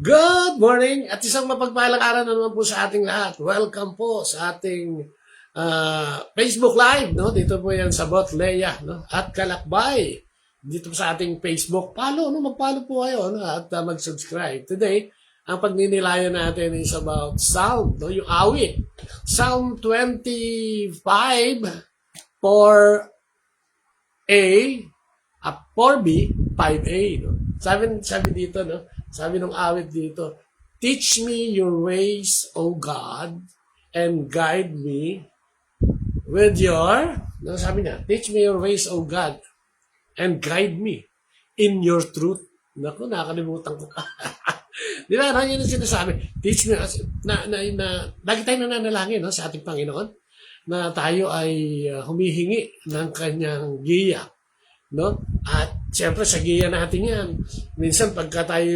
Good morning at isang mapagpalang araw na naman po sa ating lahat. Welcome po sa ating Facebook Live, no? Dito po yan sa Bot Leia, no? At Kalakbay. Dito po sa ating Facebook. Mag-follow po kayo, no? At mag-subscribe. Today, ang pagninilayan natin is about Psalm, no? Yung awit. Psalm 25 4A, 4B, 5A, no? Sabi dito, no? Sabi ng awit dito, teach me your ways, O God, and guide me with your, no, sabi niya, teach me your ways, O God, and guide me in your truth. Naku, nakalimutan ko. Di ba, no? Yun ang sinasabi. Teach me, lagi tayo nananalangin, no, sa ating Panginoon, na tayo ay humihingi ng kanyang giya. No? At siyempre sa giya natin yan. Minsan pagka tayo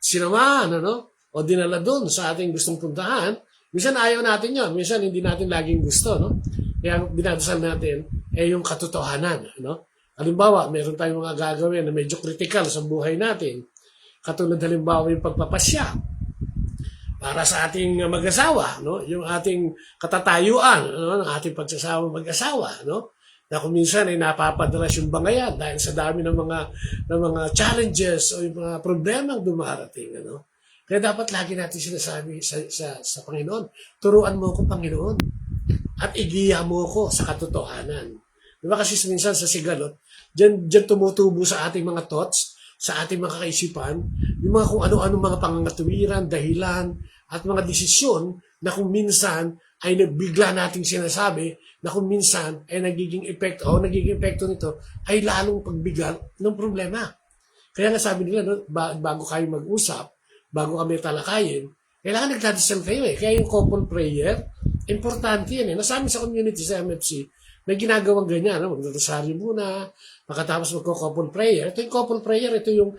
sinamahan, o dinala doon sa ating gustong puntahan, minsan ayaw natin yan. Minsan hindi natin laging gusto. No? Kaya dinadasal natin yung katotohanan. No? Halimbawa, meron tayong mga gagawin na medyo critical sa buhay natin. Katulad halimbawa yung pagpapasya para sa ating mag-asawa, no? Yung ating katatayuan, no? Ng ating pagsasama mag-asawa, no? Na kung minsan ay napapadalas yung bangayan dahil sa dami ng mga challenges o yung mga problemang dumarating, ano? Kaya dapat lagi natin sinasabi sa Panginoon, turuan mo ko, Panginoon, at igiya mo ko sa katotohanan. Di ba kasi minsan sa sigalot, dyan tumutubo sa ating mga thoughts, sa ating mga kaisipan, yung mga kung ano-ano mga pangangatuwiran, dahilan, at mga desisyon na kung minsan ay bigla nating sinasabi na kung minsan ay nagiging epekto nito ay lalong pagbigat ng problema. Kaya nga sabi nila, no, bago kayo mag-usap, bago kami talakayin, kailangan nagdadasal kayo eh. Kaya yung couple prayer, importante yan eh. Nasabi sa community sa MFC, may ginagawang ganyan, no? Magdadasal muna, pagkatapos magko-couple prayer. Ito yung couple prayer, ito yung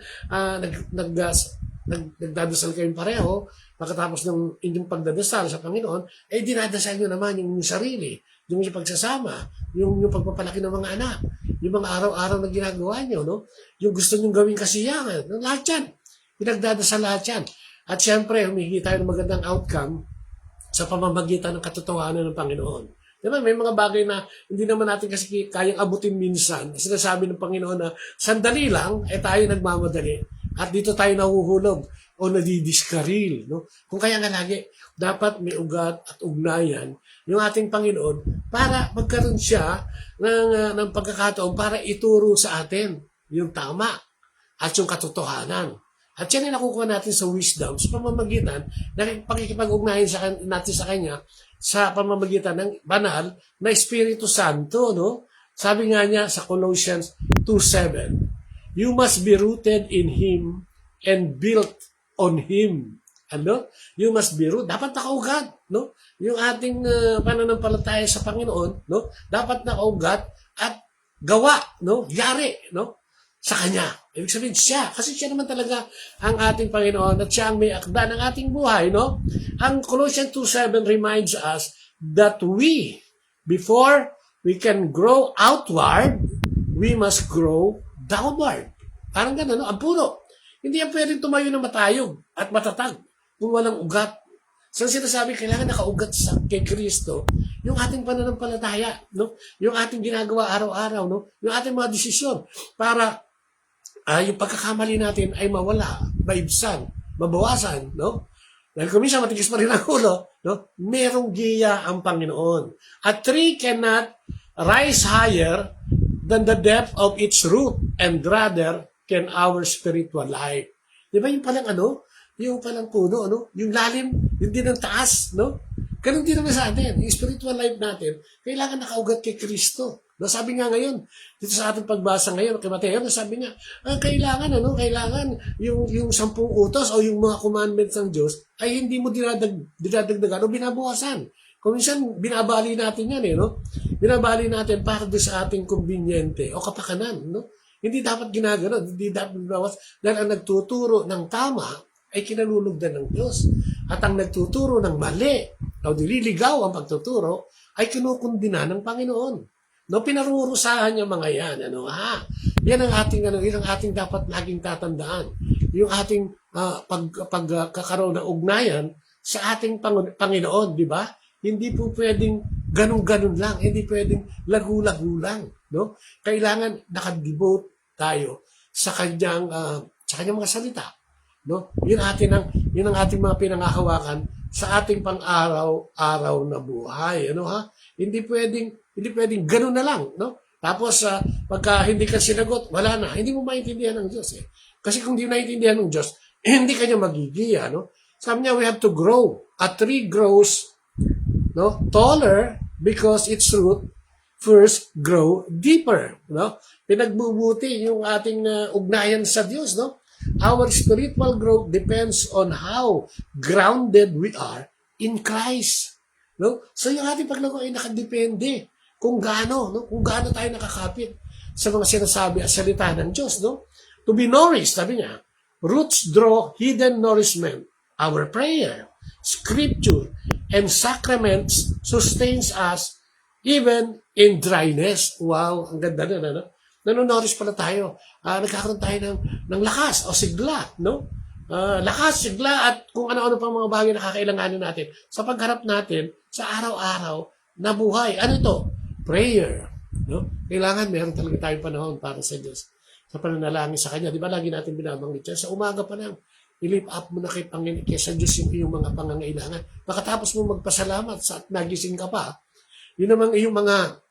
nagdadasal kayong pareho, pagkatapos ng inyong pagdadasal sa Panginoon, dinadasal nyo naman yung sarili, yung pagsasama, yung pagpapalaki ng mga anak, yung mga araw-araw na ginagawa nyo, no? Yung gusto nyo gawing kasiyahan, lahat yan. Pinagdadasal lahat yan. At siyempre, humihingi tayo ng magandang outcome sa pamamagitan ng katotohanan ng Panginoon. Diba? May mga bagay na hindi naman natin kasi kayang abutin minsan. Sinasabi ng Panginoon na sandali lang, tayo nagmamadali. At dito tayo nahuhulog o nadidiskaril. No? Kung kaya nga lagi, dapat may ugat at ugnayan yung ating Panginoon para magkaroon siya ng pagkakataon para ituro sa atin yung tama at yung katotohanan. At yan ay nakukuha natin sa wisdom sa pamamagitan ng pakikipag-ugnayan natin sa Kanya sa pamamagitan ng banal na Espiritu Santo. No? Sabi nga niya sa Colossians 2:7, you must be rooted in Him and built on Him. Ano? You must be rooted. Dapat nakaugat. No? Yung ating pananampalataya sa Panginoon, no? Dapat nakaugat at gawa. No? Yari. No? Sa Kanya. Ibig sabihin siya. Kasi siya naman talaga ang ating Panginoon at siya ang may akda ng ating buhay. No? Ang Colossians 2:7 reminds us that before we can grow outward, we must grow downward. Parang gano'n, no? Ang puno. Hindi yan pwedeng tumayo na matayog at matatag kung walang ugat. So sinasabi, kailangan nakaugat kay Kristo yung ating pananampalataya, no? Yung ating ginagawa araw-araw, no? Yung ating mga desisyon para yung pagkakamali natin ay mawala, maibsan, mabawasan, no? Dahil kung minsan matigas pa rin ang ulo, no? Merong giya ang Panginoon. A tree cannot rise higher than the depth of its root, and rather can our spiritual life. Di ba yung palang yung palang puno, yung lalim, yung din ang taas, no? Ganun din naman sa atin, yung spiritual life natin, kailangan nakaugat kay Kristo. No, sabi nga ngayon, dito sa ating pagbasa ngayon, kay Mateo, sabi niya, kailangan yung 10 utos o yung mga commandments ng Diyos ay hindi mo dinadagdagan o binabawasan. Kung minsan, binabali natin yan no? Binabali natin para doon sa ating kumbinyente o kapakanan, no? Hindi dapat ginagano, hindi dapat binawas. Dahil ang nagtuturo ng tama ay kinalulugdan ng Diyos. At ang nagtuturo ng mali o nililigaw ang pagtuturo ay kinukundina ng Panginoon. No, pinarurusahan niya mga yan. Yan ang ating, yan ang ating dapat laging tatandaan. Yung ating pagkakaroon ng ugnayan sa ating Panginoon, di ba? Hindi po pwedeng ganun-ganun lang, hindi pwedeng lagu-lagu lang, no? Kailangan nakadevote tayo sa kanyang mga salita, no? Yun ang ating mga pinangahawakan sa ating pang-araw-araw na buhay, ano ha? Hindi pwedeng ganun na lang, no? Tapos pagka hindi ka sinagot, wala na. Hindi mo maintindihan ng Diyos eh. Kasi kung hindi maintindihan ng Diyos, hindi kanya magigiya, no? Sabi niya, we have to grow. A tree grows, no, taller because its root first grow deeper, no? Pinagbubuti yung ating ugnayan sa Diyos, no? Our spiritual growth depends on how grounded we are in Christ, no? So yung ating paglago ay nakadepende kung gaano, no? Kung gaano tayo nakakapit sa mga sinasabi at salita ng Diyos, no? To be nourished, sabi niya, roots draw hidden nourishment. Our prayer, scripture, and sacraments sustains us even in dryness. Wow, ang ganda na, no? Nanonourish pala tayo. Nagkakaroon tayo ng lakas o sigla, no? Lakas, sigla, at kung ano-ano pang mga bagay na kakailanganin natin sa pagharap natin sa araw-araw na buhay. Ano ito? Prayer, no? Kailangan meron talaga tayong panahon para sa Diyos, sa pananalangin sa Kanya. Di ba lagi natin binabanggit yan? Sa umaga pa lang, i-lift up mo na kay Panginoon, kaysa Diyos yung iyong mga pangangailangan. Makatapos mo magpasalamat sa at nagising ka pa, yun namang iyong mga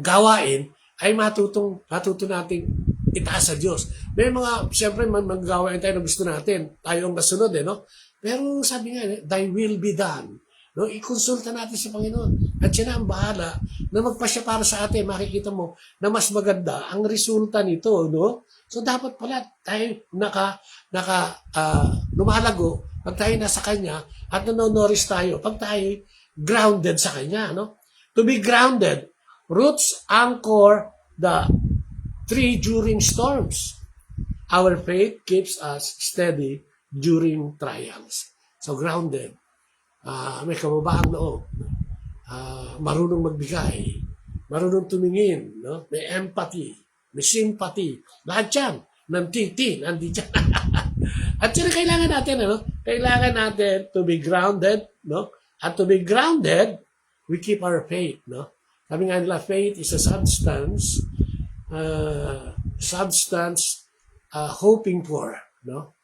gawain ay matuto nating itaas sa Diyos. May mga, siyempre, mga gawain tayo na gusto natin. Tayo ang masunod, no? Pero sabi nga, thy will be done. No? I-consulta natin sa Panginoon. At siya na ang bahala na magpasya para sa atin. Makikita mo na mas maganda ang resulta nito, no? So dapat pala tayo lumalago pag tayo nasa Kanya at nanonourish tayo pag tayo grounded sa Kanya, no? To be grounded, roots anchor the tree during storms. Our faith keeps us steady during trials. So grounded. May kababaang loob, marunong magbigay, marunong tumingin, no? May empathy, may sympathy, lahat yan, nandito yan. At yun kailangan natin, ano? Kailangan natin to be grounded, no? At to be grounded, we keep our faith, no? Sabi nga nila, faith is a substance hoping for, no?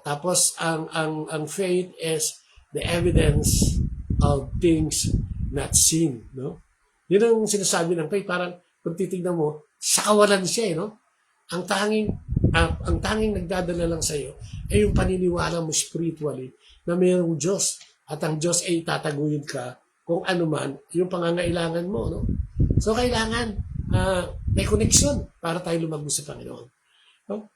Tapos ang faith is the evidence of things not seen, no? Yun ang sinasabi ng faith. Parang kung titignan mo, sa kawalan siya, no? Ang tanging nagdadala lang sa iyo ay yung paniniwala mo spiritually na mayroong Diyos at ang Diyos ay tataguyod ka kung ano man yung pangangailangan mo, no? So kailangan may connection para tayo lumago sa Panginoon, no?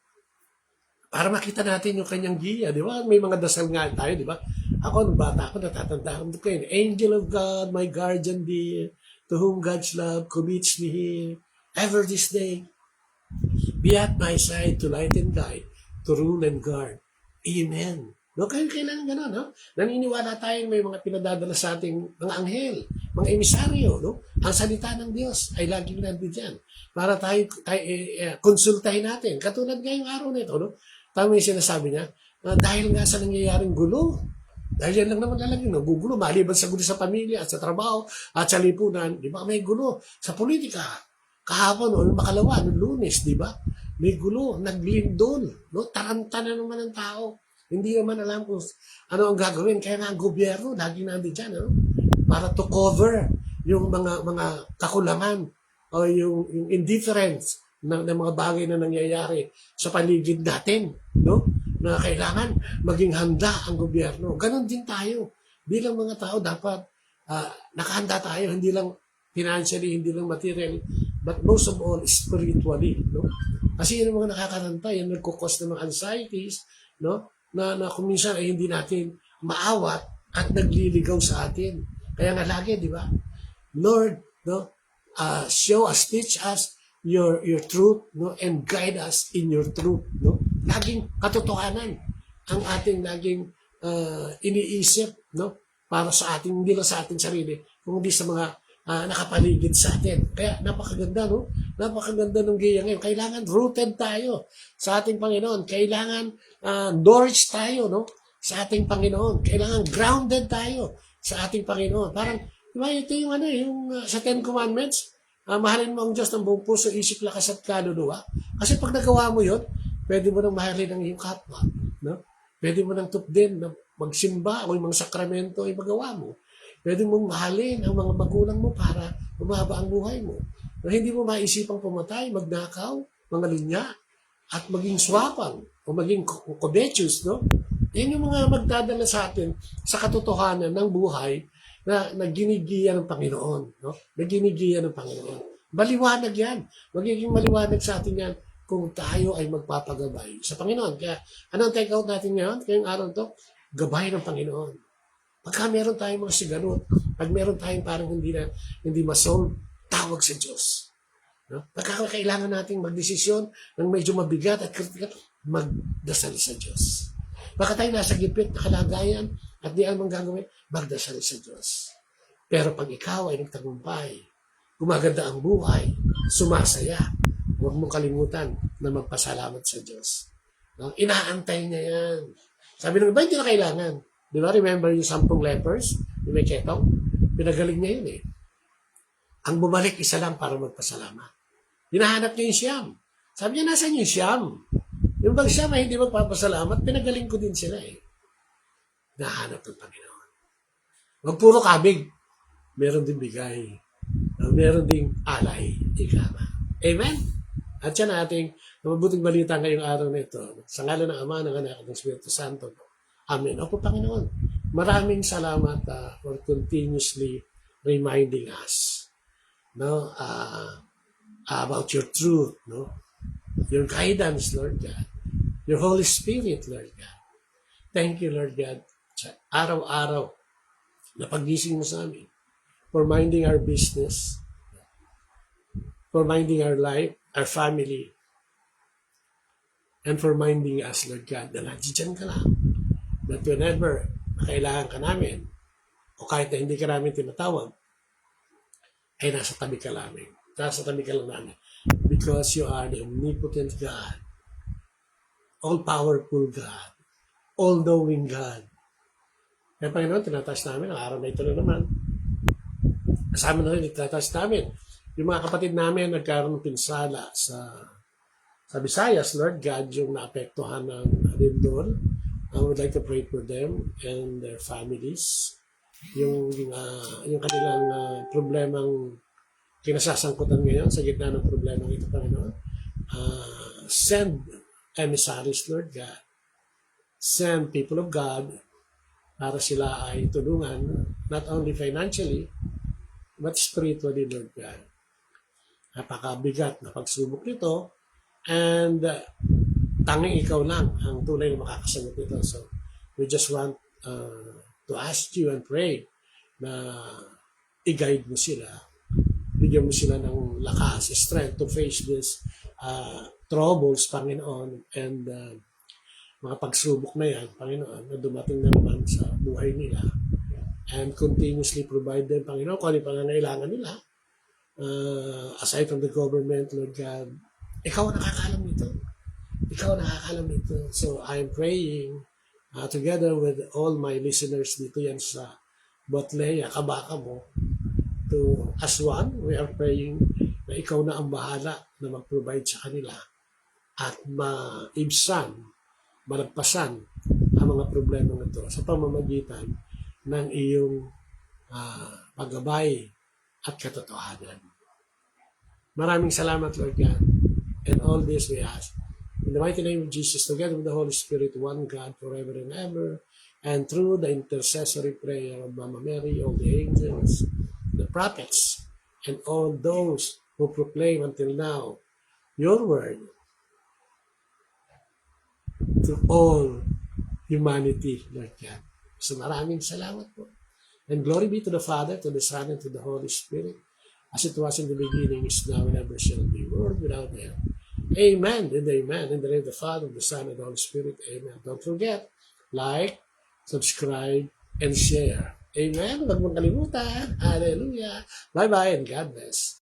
Para makita natin yung kanyang giya, di ba? May mga dasal nga tayo, di ba? Ako, nung bata ako, natatandaan ko yun. Angel of God, my guardian dear, to whom God's love commits me here, ever this day, be at my side to light and guide, to rule and guard. Amen. No, kailangan gano'n, no? Naniniwala tayong may mga pinadadala sa ating mga anghel, mga emisaryo, no? Ang salita ng Diyos ay laging nandiyan para tayo konsultahin natin. Katulad ngayong araw nito, no? Tama yung sinasabi niya, dahil nga sa nangyayaring gulo, dahil yan lang naman lalagyan, no? Gugulo, maliban sa gulo sa pamilya at sa trabaho at sa lipunan, di ba? May gulo sa politika. Kahapon, no? Makalawa, no? Lunes, di ba? May gulo, naglindol, no? Taranta na naman ang tao. Hindi naman alam kung ano ang gagawin. Kaya nga ang gobyerno, lagi nandun dyan, no? Para to cover yung mga kakulangan o yung indifference ng mga bagay na nangyayari sa paligid natin, no? Na kailangan maging handa ang gobyerno. Ganon din tayo. Bilang mga tao, dapat nakahanda tayo, hindi lang financially, hindi lang material, but most of all, spiritually, no? Kasi yun ang mga nakakaranta, yan nagkukos ng mga anxieties, no? Na kung minsan ay hindi natin maawat at nagliligaw sa atin. Kaya nga lagi, di ba? Lord, no? Show us, teach us your truth, no? And guide us in your truth, no? Laging katotohanan ang ating laging iniisip, no? Para sa ating, hindi lang sa ating sarili, kundi sa mga nakapaligid sa atin. Kaya napakaganda, no? Napakaganda ng giya ngayon. Kailangan rooted tayo sa ating Panginoon. Kailangan nourished tayo, no? Sa ating Panginoon. Kailangan grounded tayo sa ating Panginoon. Parang, di ba, ito yung sa Ten Commandments, mahalin mo ang Diyos ng buong puso, isip, lakas at kaluluwa. Kasi pag nagawa mo yun, pwede mo nang mahalin ang iyong kapwa. No? Pwede mo nang tupdin na magsimba o yung mga sakramento ay magawa mo. Pwede mong mahalin ang mga magulang mo para umaba ang buhay mo. Na hindi mo maisipang pumatay, magnakaw, mga linya, at maging swapang o maging covetous, no? Yan yung mga magdadala sa atin sa katotohanan ng buhay na ginigiya ng Panginoon, no? Na ginigiya ng Panginoon. Maliwanag yan. Magiging maliwanag sa atin yan kung tayo ay magpapagabay sa Panginoon. Kaya, anong take out natin ngayon? Ngayong araw to, gabay ng Panginoon. Pagka meron tayong mga sigalot, pag meron tayong parang hindi masolve, tawag sa Diyos. No? Pagka kailangan nating magdesisyon ng medyo mabigat at kritikal, magdasal sa Diyos. Baka tayo nasa gipit na kalagayan at di alam ang gagawin, magdasal sa Diyos. Pero pag ikaw ay nagtagumpay, gumaganda ang buhay, sumasaya, huwag mong kalimutan na magpasalamat sa Diyos. No? Inaantay niya yan. Sabi ng iba, hindi na kailangan. Di ba, remember yung 10 lepers? Yung may ketong? Pinagaling niya yun eh. Ang bumalik isa lang para magpasalamat. Hinahanap niya yung siyam. Sabi niya, nasan yung siyam? Yung bang siyam ay hindi magpapasalamat, pinagaling ko din sila eh. Hinahanap ng Panginoon. Huwag puro kabig. Meron din bigay. Meron din alay. Ikama. Amen? At yan ating mabuting balita ngayong araw na ito. Sa ngalan ng Ama, ng Anak, at ng Espiritu Santo. Amen. Opo, Panginoon. Maraming salamat for continuously reminding us, no, about your truth, no, your guidance, Lord God, your Holy Spirit, Lord God. Thank you, Lord God, sa araw-araw na paggising mo sa amin, for minding our business, for minding our life, our family, and for minding us, Lord God, na nandiyan ka lang. That whenever kailangan ka namin, o kahit na hindi ka namin tinatawag, ay nasa tabi ka namin. Nasa tabi ka lang namin. Because you are the omnipotent God, all-powerful God, all-knowing God. Kaya Panginoon, tinataas namin ang araw na ito na naman. Kasama na rin, tinataas namin. Yung mga kapatid namin nagkaroon ng pinsala sa Visayas, Lord God, yung naapektuhan ng lindol. I would like to pray for them and their families. Yung kanilang problemang kinasasangkutan ngayon sa gitna ng problemang ito, Panginoon. Send emissaries, Lord God. Send people of God para sila ay tulungan, not only financially, but spiritually, Lord God. Napakabigat na pagsubok nito, and tanging ikaw lang ang tunay na makakasagot nito. So, we just want to ask you and pray na i-guide mo sila. Bigyan mo sila ng lakas, strength to face this troubles, Panginoon, and mga pagsubok na yan, Panginoon, na dumating na naman sa buhay nila. And continuously provide them, Panginoon, kung ano yung pangangailangan nila. Aside from the government, Lord God, ikaw ang nakakaalam nito. Ikaw nakakalam nito. So, I'm praying together with all my listeners dito yan sa Botlea, kabaka mo, to as one, we are praying na ikaw na ang bahala na mag-provide sa kanila at maibsan, malagpasan ang mga problema nito sa pamamagitan ng iyong paggabay at katotohanan. Maraming salamat, Lord God. And all this we ask in the mighty name of Jesus, together with the Holy Spirit, one God, forever and ever, and through the intercessory prayer of Mama Mary, all the angels, the prophets, and all those who proclaim until now your word to all humanity, Lord God. So maraming salamat po. And glory be to the Father, to the Son, and to the Holy Spirit, as it was in the beginning, is now, and ever shall be, world without end. Amen and amen. In the name of the Father, the Son, and the Holy Spirit. Amen. Don't forget, like, subscribe, and share. Amen. Huwag mong kalimutan. Hallelujah. Bye-bye and God bless.